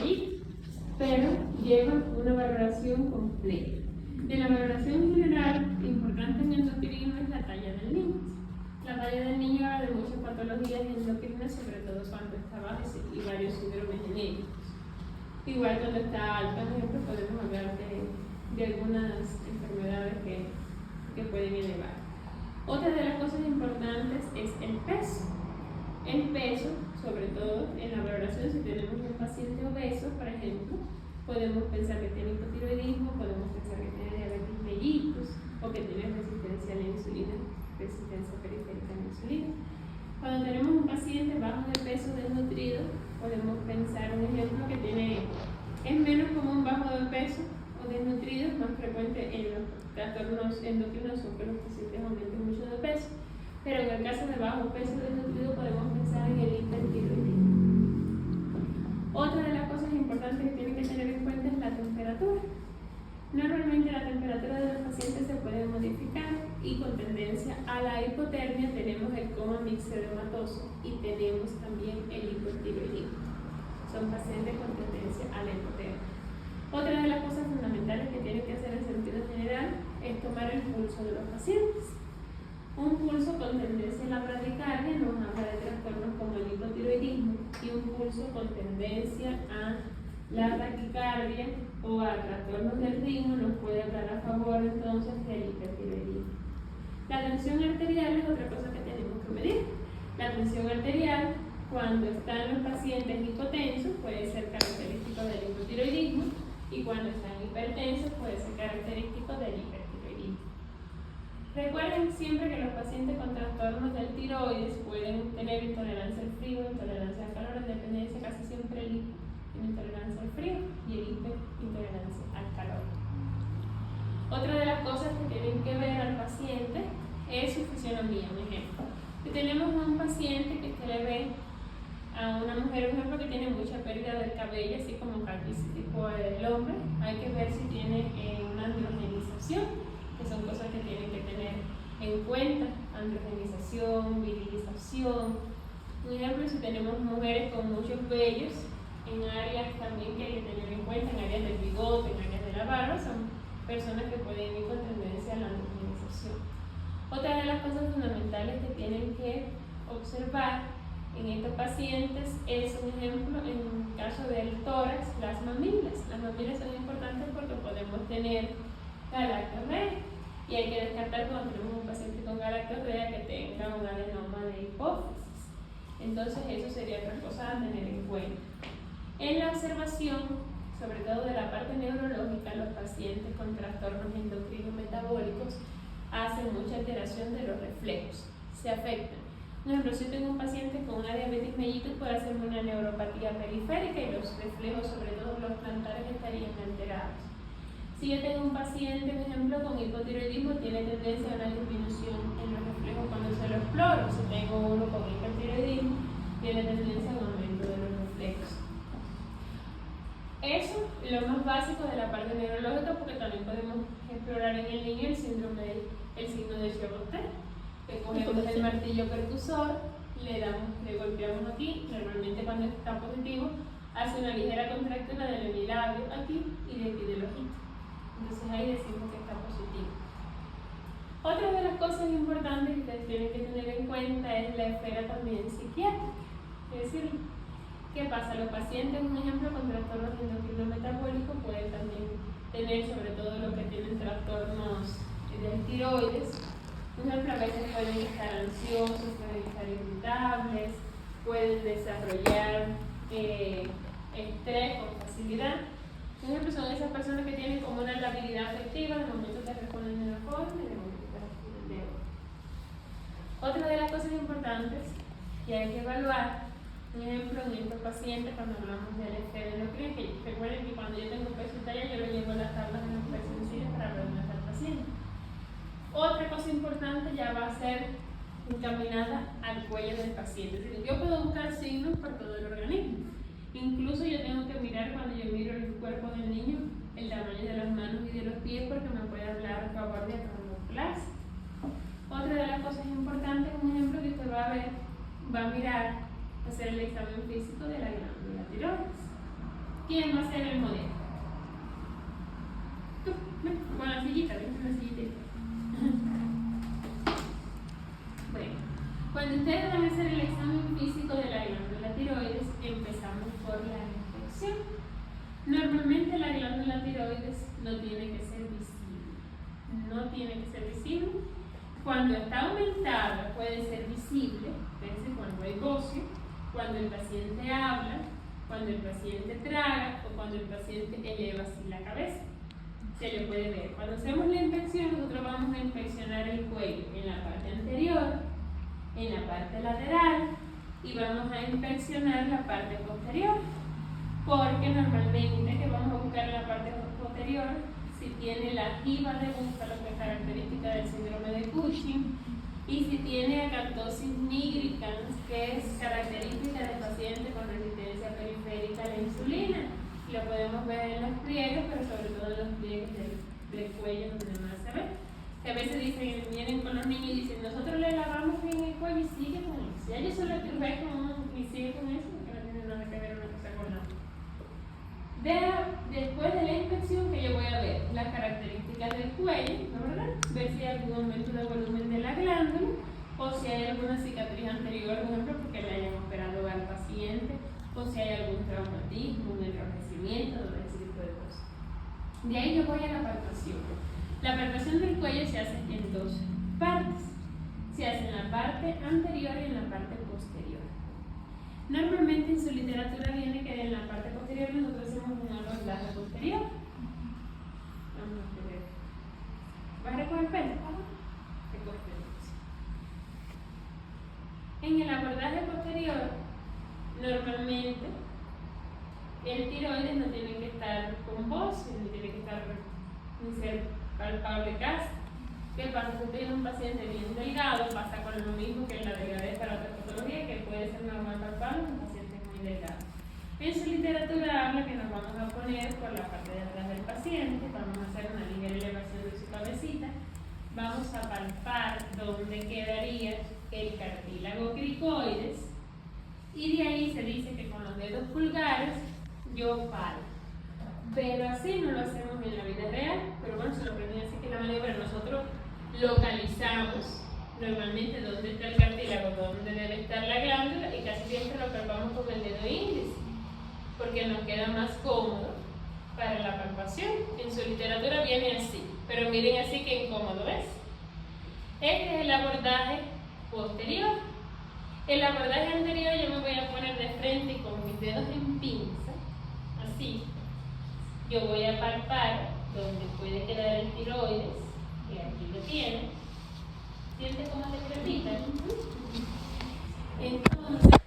detallitos, pero llevan una valoración completa. De la valoración general, importante en endocrino es la talla del niño. La talla del niño habla de muchas patologías endocrinas, sobre todo cuando está baja y varios síndromes genéticos. Igual cuando está alta, por ejemplo, podemos hablar de algunas enfermedades que pueden elevar. Otra de las cosas importantes es el peso. El peso, sobre todo en la valoración, si tenemos un paciente obeso, por ejemplo, podemos pensar que tiene hipotiroidismo, podemos pensar que tiene diabetes mellitus o que tiene resistencia a la insulina, resistencia periférica a la insulina. Cuando tenemos un paciente bajo de peso desnutrido, podemos pensar un ejemplo que es menos común bajo de peso o desnutrido, es más frecuente en los trastornos endocrinos o que los pacientes aumenten mucho de peso, pero en el caso de bajo peso desnutrido podemos pensar en el hipertiroidismo. Otra de las cosas importantes que tienen que tener en cuenta es la temperatura. Normalmente la temperatura de los pacientes se puede modificar y con tendencia a la hipotermia tenemos el coma mixedematoso y tenemos también el hipotiroidismo. Son pacientes con tendencia a la hipotermia. Otra de las cosas fundamentales que tienen que hacer en sentido general es tomar el pulso de los pacientes. Un pulso con tendencia a la bradicardia nos habla de trastornos como el hipotiroidismo y un pulso con tendencia a la taquicardia o a trastornos del ritmo nos puede hablar a favor entonces del hipertiroidismo. La tensión arterial es otra cosa que tenemos que medir. La tensión arterial, cuando están los pacientes hipotensos, puede ser característico del hipotiroidismo y cuando están hipertensos puede ser característico del hipertiroidismo. Recuerden siempre que los pacientes con trastornos del tiroides pueden tener intolerancia al frío, intolerancia al calor, en dependencia casi siempre el intolerancia al frío y el intolerancia al calor. Otra de las cosas que tienen que ver al paciente es su fisionomía. Un ejemplo, si tenemos a un paciente que se le ve a una mujer, por ejemplo, que tiene mucha pérdida del cabello, así como calvicie tipo el hombre, hay que ver si tiene una androgenización, que son cosas que tienen que tener en cuenta: androgenización, virilización. Un ejemplo, si tenemos mujeres con muchos vellos en áreas también que hay que tener en cuenta, en áreas del bigote, en áreas de la barba, son personas que pueden ir con tendencia a la androgenización. Otra de las cosas fundamentales que tienen que observar en estos pacientes es, un ejemplo, en el caso del tórax, las mamilas. Las mamilas son importantes porque podemos tener galactorrea y hay que descartar cuando tenemos un paciente con galactorrea que tenga un adenoma de hipófisis. Entonces eso sería otra cosa a tener en cuenta. En la observación, sobre todo de la parte neurológica, los pacientes con trastornos endocrino-metabólicos hacen mucha alteración de los reflejos, se afectan. Por ejemplo, si tengo un paciente con una diabetes mellitus, puede hacerme una neuropatía periférica y los reflejos, sobre todo los plantares, estarían alterados. Si yo tengo un paciente, por ejemplo, con hipotiroidismo, tiene tendencia a una disminución en los reflejos cuando se lo exploro. Si tengo uno con hipertiroidismo, tiene tendencia a un aumento de los reflejos. Eso es lo más básico de la parte neurológica, porque también podemos explorar en el niño el signo de Chevrolet, que cogemos el martillo percusor, le golpeamos aquí, normalmente cuando está positivo, hace una ligera contractura del hemilabio aquí y de aquí del ojito. Entonces ahí decimos que está positivo. Otra de las cosas importantes que ustedes tienen que tener en cuenta es la esfera también psiquiátrica. Es decir, ¿qué pasa? Los pacientes, un ejemplo, con trastornos endocrino-metabólicos pueden también tener, sobre todo los que tienen trastornos del tiroides. Por ejemplo, a veces pueden estar ansiosos, pueden estar irritables, pueden desarrollar estrés con facilidad. Por ejemplo, son esas personas que tienen como una labilidad afectiva, de momento te responden de una forma y de momento te responden de otra. Otra de las cosas importantes que hay que evaluar, por ejemplo, en estos pacientes, cuando hablamos del esfera endocrina, que recuerden que cuando yo tengo peso y talla, yo lo llevo a las tablas de los pesos sensibles para hablar al paciente. Otra cosa importante ya va a ser encaminada al cuello del paciente. Es decir, yo puedo buscar signos por todo el organismo. Incluso yo tengo que mirar, cuando yo miro el cuerpo del niño, el tamaño de las manos y de los pies, porque me puede hablar a favor de acondroplasia. Otra de las cosas importantes, un ejemplo que usted va a ver, va a mirar, hacer el examen físico de la glándula tiroides. ¿Quién va a ser el modelo? Tú, ven, con la sillita, ven con la sillita. Bueno, cuando ustedes van a hacer el examen físico de la glándula tiroides, empezamos por la inspección. Normalmente la glándula tiroides no tiene que ser visible. No tiene que ser visible. Cuando está aumentada puede ser visible, fíjense, cuando hay bocio, cuando el paciente habla, cuando el paciente traga o cuando el paciente eleva así la cabeza. Se le puede ver. Cuando hacemos la inspección, nosotros vamos a inspeccionar el cuello en la parte anterior, en la parte lateral y vamos a inspeccionar la parte posterior. Porque normalmente que vamos a buscar en la parte posterior si tiene la jiba de búfalo, que es característica del síndrome de Cushing, y si tiene acanthosis nigricans, que es característica del paciente con resistencia periférica a la insulina. Lo podemos ver en los pliegues, pero sobre todo en los pliegues del cuello, donde más se ve. Que a veces dicen, vienen con los niños y dicen, nosotros le lavamos bien el cuello y sigue con eso. Ya yo solo tuve y sigue con eso, porque no tiene nada que ver una cosa con la otra. Después de la inspección, que yo voy a ver las características del cuello, ¿no, verdad? Ver si hay algún aumento de volumen de la glándula o si hay alguna cicatriz anterior, por ejemplo, porque le hayan operado al paciente, o si hay algún traumatismo, un enrojecimiento, ese tipo de cosas. De ahí yo voy a la palpación. La palpación del cuello se hace en dos partes. Se hace en la parte anterior y en la parte posterior. Normalmente en su literatura viene que en la parte posterior nosotros hacemos un abordaje posterior. Vamos a ver. ¿Vas a recoger el pelo? En el abordaje posterior, normalmente el tiroides no tiene que estar con bocio, ni tiene que estar ni ser palpable casi. ¿Qué pasa? Si usted tiene un paciente bien delgado, pasa con lo mismo que en la delgadez para otra patología, que puede ser normal palpable en un paciente muy delgado. En su literatura habla que nos vamos a poner por la parte de atrás del paciente, vamos a hacer una ligera elevación de su cabecita, vamos a palpar donde quedaría el cartílago cricoides y de ahí se dice que con los dedos pulgares yo palpo. Pero así no lo hacemos en la vida real, pero bueno, se lo aprendí así que la maniobra nosotros localizamos normalmente dónde está el cartílago, dónde debe estar la glándula y casi siempre lo palpamos con el dedo índice porque nos queda más cómodo para la palpación. En su literatura viene así, pero miren así que incómodo es. Este es el abordaje posterior. El abordaje anterior yo me voy a poner de frente y con mis dedos en pinza, así. Yo voy a palpar donde puede quedar el tiroides, que aquí lo tiene. ¿Sientes cómo se crepita? Entonces,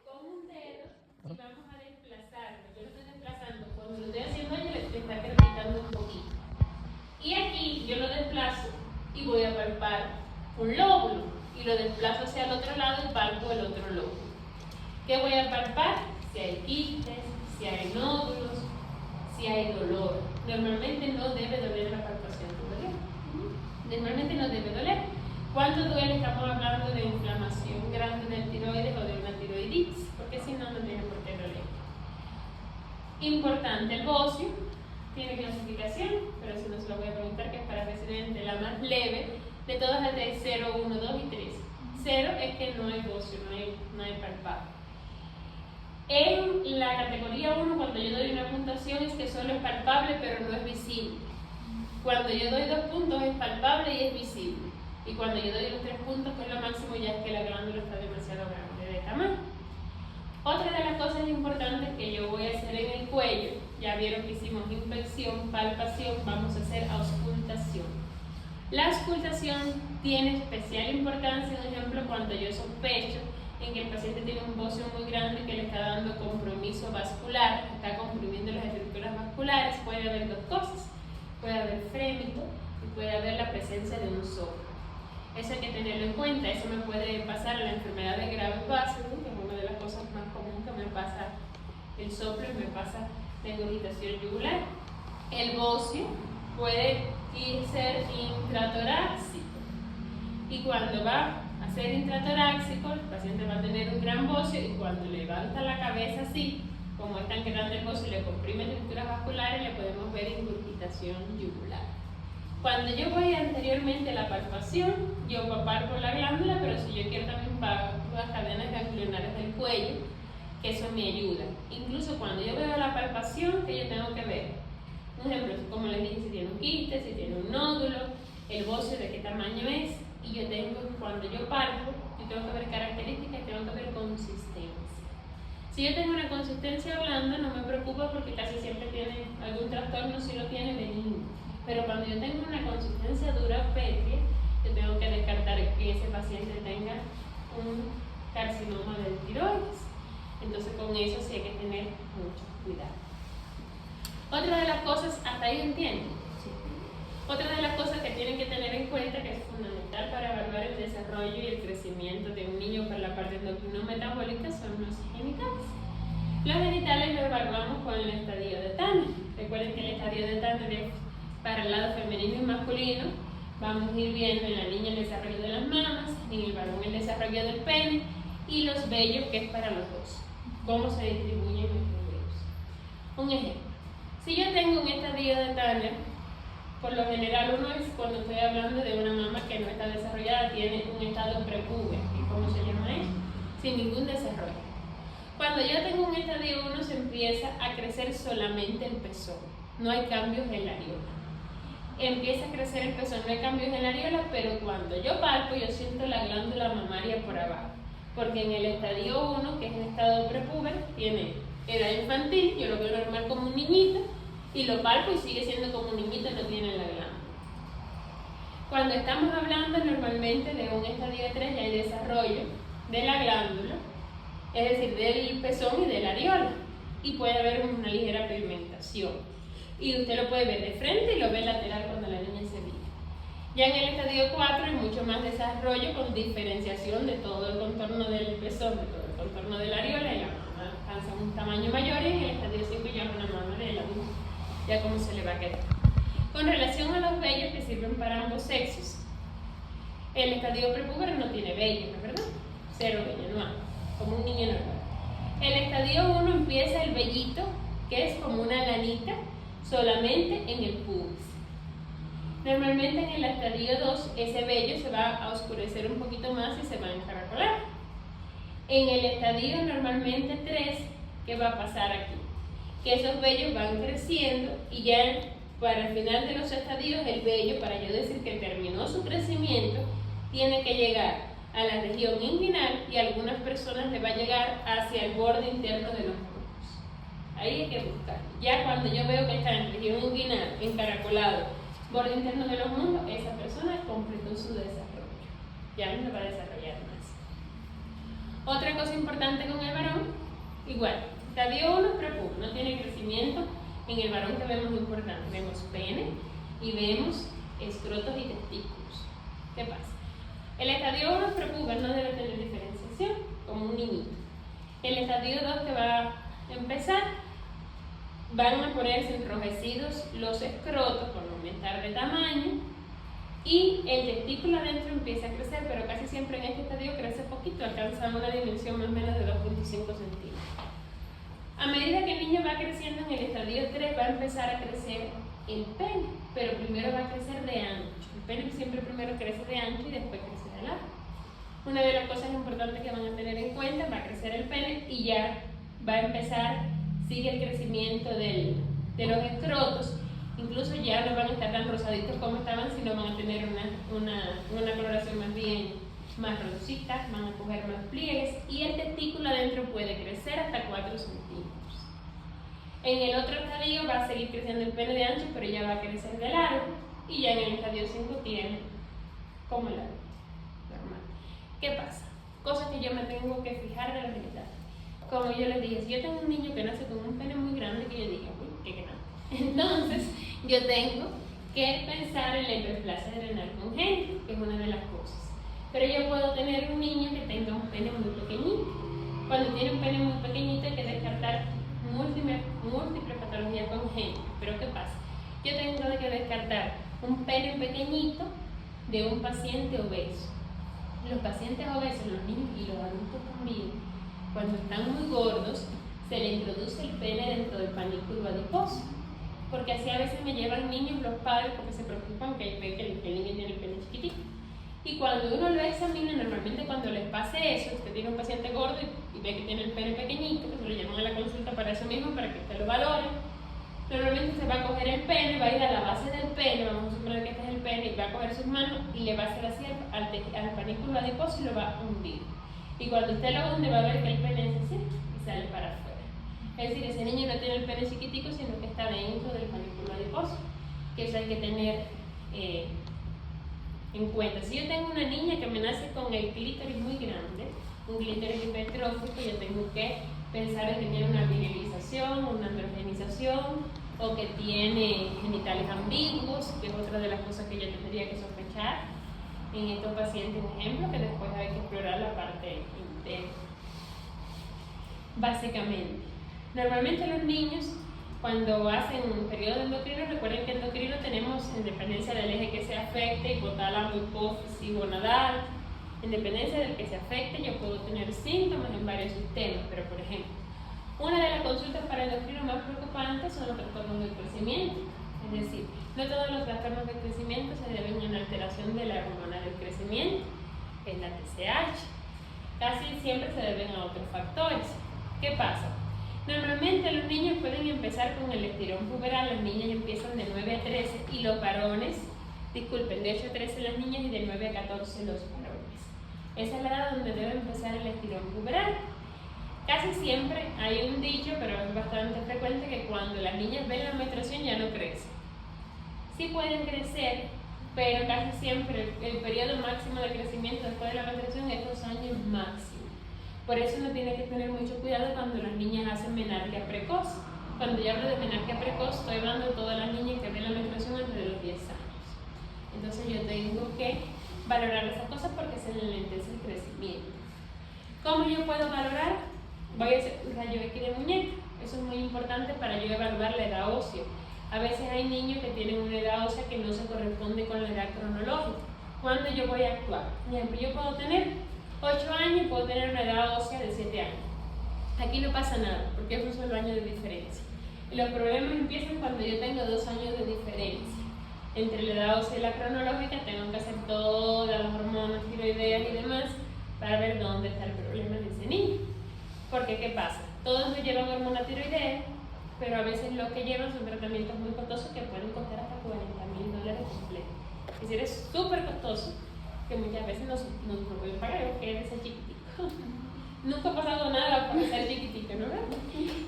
con un dedo y vamos a desplazarlo. Yo lo estoy desplazando. Cuando lo estoy haciendo, yo le está crepitando un poquito. Y aquí yo lo desplazo y voy a palpar un lóbulo. Y lo desplazo hacia el otro lado y palpo el otro lóbulo. ¿Qué voy a palpar? Si hay quistes, si hay nódulos, si hay dolor. Normalmente no debe doler la palpación. Normalmente no debe doler. ¿Cuánto duele? Estamos hablando de inflamación grande del tiroides o de una tiroiditis, porque si no, no tiene por qué doler. Importante, el bocio tiene clasificación, pero si no se lo voy a preguntar, que es para residente, la más leve de todas es de 0, 1, 2 y 3. 0 es que no hay bocio, no hay palpable. En la categoría 1, cuando yo doy una puntuación, es que solo es palpable, pero no es visible. Cuando yo doy 2 puntos, es palpable y es visible. Y cuando yo doy los 3 puntos, que es lo máximo, ya es que la glándula está demasiado grande de tamaño. Otra de las cosas importantes que yo voy a hacer en el cuello, ya vieron que hicimos inspección, palpación, vamos a hacer auscultación. La auscultación tiene especial importancia, por ejemplo, cuando yo sospecho en que el paciente tiene un bocio muy grande que le está dando compromiso vascular, está comprimiendo las estructuras vasculares. Puede haber dos cosas, puede haber frémito y puede haber la presencia de un soplo. Eso hay que tenerlo en cuenta. Eso me puede pasar a la enfermedad de Graves vasos, que es una de las cosas más comunes que me pasa el soplo y me pasa la ingurgitación yugular. El bocio puede ser intratorácico y cuando va a ser intratoráxico, el paciente va a tener un gran bocio y cuando levanta la cabeza así, como es tan grande el bocio y le comprime estructuras vasculares, le podemos ver ingurgitación yugular. Cuando yo voy anteriormente a la palpación, yo palpo la glándula, pero si yo quiero también palpo las cadenas ganglionares del cuello, que eso me ayuda. Incluso cuando yo veo la palpación, que yo tengo que ver, un ejemplo, como les dije, si tiene un quiste, si tiene un nódulo, el bocio de qué tamaño es, y yo tengo, cuando yo palpo, yo tengo que ver características, tengo que ver consistencia. Si yo tengo una consistencia blanda, no me preocupa porque casi siempre tiene algún trastorno, si lo tiene, benigno. Pero cuando yo tengo una consistencia dura o pétrea, yo tengo que descartar que ese paciente tenga un carcinoma del tiroides. Entonces con eso sí hay que tener mucho cuidado. Otra de las cosas, hasta ahí entienden. Sí. Otra de las cosas que tienen que tener en cuenta, que es fundamental para evaluar el desarrollo y el crecimiento de un niño por la parte endocrino-metabólica, son los genitales. Los genitales los evaluamos con el estadio de Tanner. Recuerden que el estadio de Tanner es para el lado femenino y masculino. Vamos a ir viendo en la niña el desarrollo de las mamas, en el varón el desarrollo del pene y los vellos, que es para los dos. Cómo se distribuyen nuestros vellos. Un ejemplo. Si yo tengo un estadio de Tanner, por lo general uno es cuando estoy hablando de una mama que no está desarrollada, tiene un estado prepúber. ¿Y cómo se llama eso? Sin ningún desarrollo. Cuando yo tengo un estadio 1 se empieza a crecer solamente el pezón, no hay cambios en la areola. Empieza a crecer el pezón, no hay cambios en la areola, pero cuando yo palpo yo siento la glándula mamaria por abajo, porque en el estadio 1, que es un estado prepúber, tiene edad infantil, yo lo veo normal como un niñito, y lo palpo y sigue siendo como un niñito, no tiene la glándula. Cuando estamos hablando normalmente de un estadio 3 ya hay desarrollo de la glándula, es decir, del pezón y de la areola, y puede haber una ligera pigmentación. Y usted lo puede ver de frente y lo ve lateral cuando la niña se vive. Ya en el estadio 4 hay mucho más desarrollo con diferenciación de todo el contorno del pezón, de todo el contorno de la areola, y la mama alcanza un tamaño mayor, y en el estadio 5 ya es una mama de la misma, ya como se le va a quedar. Con relación a los vellos que sirven para ambos sexos, el estadio prepúber no tiene vellos, ¿no es verdad? Cero vello, no hay, como un niño normal. El estadio 1 empieza el vellito, que es como una lanita, solamente en el pubis. Normalmente en el estadio 2 ese vello se va a oscurecer un poquito más y se va a encaracolar. En el estadio normalmente 3, ¿qué va a pasar aquí? Que esos vellos van creciendo y ya para el final de los estadios el vello, para yo decir que terminó su crecimiento, tiene que llegar a la región inguinal y a algunas personas le va a llegar hacia el borde interno de los muslos. Ahí hay que buscar. Ya cuando yo veo que está en región inguinal, encaracolado, borde interno de los muslos, esa persona completó su desarrollo. Ya no se va a desarrollar más. Otra cosa importante con el varón, igual, estadio 1 prepúber, no tiene crecimiento. En el varón que vemos importante, vemos pene y vemos escrotos y testículos. ¿Qué pasa? El estadio 1 prepúber no debe tener diferenciación, como un niñito. El estadio 2 que va a empezar, van a ponerse enrojecidos los escrotos por aumentar de tamaño y el testículo adentro empieza a crecer, pero casi siempre en este estadio crece poquito, alcanza una dimensión más o menos de 2.5 centímetros. A medida que el niño va creciendo en el estadio 3 va a empezar a crecer el pene, pero primero va a crecer de ancho. El pene siempre primero crece de ancho y después crece de largo. Una de las cosas importantes que van a tener en cuenta, va a crecer el pene y ya va a empezar, sigue el crecimiento de los escrotos, incluso ya no van a estar tan rosaditos como estaban, sino van a tener una coloración más bien marroncita, van a coger más pliegues y el testículo adentro puede crecer hasta 4 centímetros. En el otro estadio va a seguir creciendo el pene de ancho, pero ya va a crecer de largo, y ya en el estadio 5 tiene como la normal. ¿Qué pasa? Cosas que yo me tengo que fijar de los genitales. Como yo les dije, si yo tengo un niño que nace con un pene muy grande, que yo diga, uy, qué grande. Entonces, yo tengo que pensar en la hiperplasia renal congénita, que es una de las cosas. Pero yo puedo tener un niño que tenga un pene muy pequeñito. Cuando tiene un pene muy pequeñito hay que descartar múltiples patologías congénitas. Pero ¿qué pasa? Yo tengo que descartar un pene pequeñito de un paciente obeso. Los pacientes obesos, los niños y los adultos también, cuando están muy gordos, se le introduce el pene dentro del panículo adiposo. Porque así a veces me llevan niños los padres porque se preocupan que el niño tiene el pene chiquitito. Y cuando uno lo examina, normalmente cuando les pase eso, usted tiene un paciente gordo y ve que tiene el pene pequeñito, que se lo llaman a la consulta para eso mismo, para que usted lo valore. Normalmente se va a coger el pene, va a ir a la base del pene, vamos a suponer que este es el pene, y va a coger sus manos y le va a hacer así al panículo adiposo y lo va a hundir. Y cuando usted lo hunde va a ver que el pene es así y sale para afuera. Es decir, ese niño no tiene el pene chiquitico, sino que está dentro del panículo adiposo, que eso hay que tener en cuenta. Si yo tengo una niña que me nace con el clítoris muy grande, un clítoris hipertrófico, yo tengo que pensar en que tiene una virilización, una androgenización, o que tiene genitales ambiguos, que es otra de las cosas que yo tendría que sospechar en estos pacientes, por ejemplo, que después hay que explorar la parte interna. Básicamente, normalmente los niños, cuando hacen un periodo endocrino, recuerden que endocrino tenemos en dependencia del eje que se afecte, hipotálamo, hipófisis, gonadal. En dependencia del que se afecte, yo puedo tener síntomas en varios sistemas, pero por ejemplo, una de las consultas para endocrino más preocupantes son los trastornos del crecimiento. Es decir, no todos los trastornos del crecimiento se deben a una alteración de la hormona del crecimiento, que es la TSH. Casi siempre se deben a otros factores. ¿Qué pasa? Normalmente los niños pueden empezar con el estirón puberal, las niñas empiezan de 9 a 13 y los varones, disculpen, de 8 a 13 las niñas y de 9 a 14 los varones. Esa es la edad donde debe empezar el estirón puberal. Casi siempre hay un dicho, pero es bastante frecuente, que cuando las niñas ven la menstruación ya no crecen. Sí pueden crecer, pero casi siempre el periodo máximo de crecimiento después de la menstruación es 2 años máximo. Por eso uno tiene que tener mucho cuidado cuando las niñas hacen menarquia precoz. Cuando yo hablo de menarquia precoz, estoy hablando de todas las niñas que ven la menstruación antes de los 10 años. Entonces yo tengo que valorar esas cosas porque se enlentece el crecimiento. ¿Cómo yo puedo valorar? Voy a hacer un rayo X de muñeca. Eso es muy importante para yo evaluar la edad ósea. A veces hay niños que tienen una edad ósea que no se corresponde con la edad cronológica. ¿Cuándo yo voy a actuar? Por ejemplo, yo puedo tener 8 años y puedo tener una edad ósea de 7 años. Aquí no pasa nada, porque es un solo año de diferencia. Y los problemas empiezan cuando yo tengo 2 años de diferencia. Entre la edad ósea y la cronológica tengo que hacer todas las hormonas tiroideas y demás para ver dónde está el problema de ese niño. Porque, ¿qué pasa? Todos nos llevan hormona tiroidea, pero a veces lo que llevan son tratamientos muy costosos que pueden costar hasta $40,000 completos. Es decir, es súper costoso, que muchas veces no pueden pagar, que es ese chiquitico. Nunca ha pasado nada por ser chiquitico, ¿no?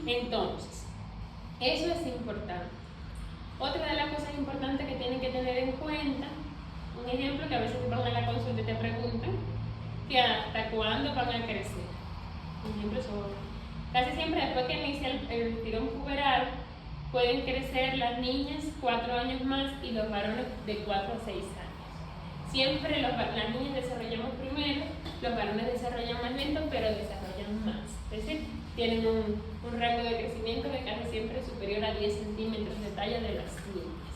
Entonces, eso es importante. Otra de las cosas importantes que tienen que tener en cuenta, un ejemplo que a veces te van a la consulta y te preguntan, que hasta cuándo van a crecer. Por ejemplo, casi siempre después que inicia el tirón puberal, pueden crecer las niñas 4 años más y los varones de 4 a 6 años. Siempre las niñas desarrollamos primero, los varones desarrollan más lento, pero desarrollan más. Es decir, tienen un rango de crecimiento que casi siempre es superior a 10 centímetros de talla de las niñas.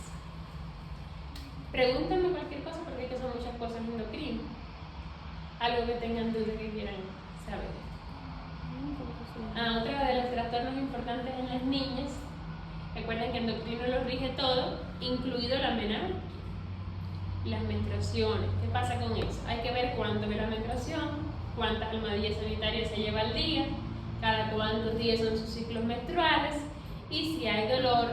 Pregúntenme cualquier cosa porque es que son muchas cosas endocrinas. Algo que tengan duda que quieran saber. Otra de los trastornos importantes en las niñas, recuerden que endocrino lo rige todo, incluido la menarquia, las menstruaciones. ¿Qué pasa con eso? Hay que ver cuánto ve la menstruación, cuántas almohadillas sanitarias se lleva al día, cada cuántos días son sus ciclos menstruales y si hay dolor.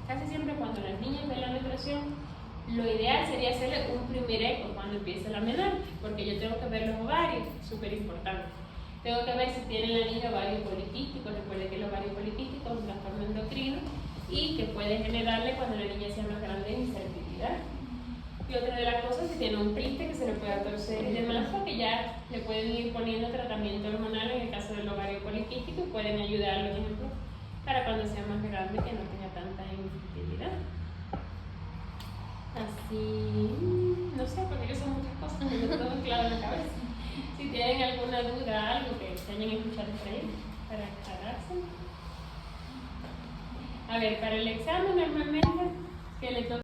Casi siempre cuando las niñas ven la menstruación, lo ideal sería hacerle un primer eco cuando empiece la menarquia, porque yo tengo que ver los ovarios, súper importante. Tengo que ver si tiene la niña ovario poliquístico. Recuerde que el ovario poliquístico es un trastorno endocrino y que puede generarle cuando la niña sea más grande infertilidad. Y otra de las cosas, si tiene un triste que se le pueda torcer y demás, porque ya le pueden ir poniendo tratamiento hormonal en el caso del ovario poliquístico y pueden ayudarlo, por ejemplo, para cuando sea más grande que no tenga tanta infertilidad. Así, no sé, porque son muchas cosas, me tengo todo claro en la cabeza. Si tienen alguna duda, algo que se hayan escuchado por ahí, para aclararse. A ver, para el examen normalmente, que le toca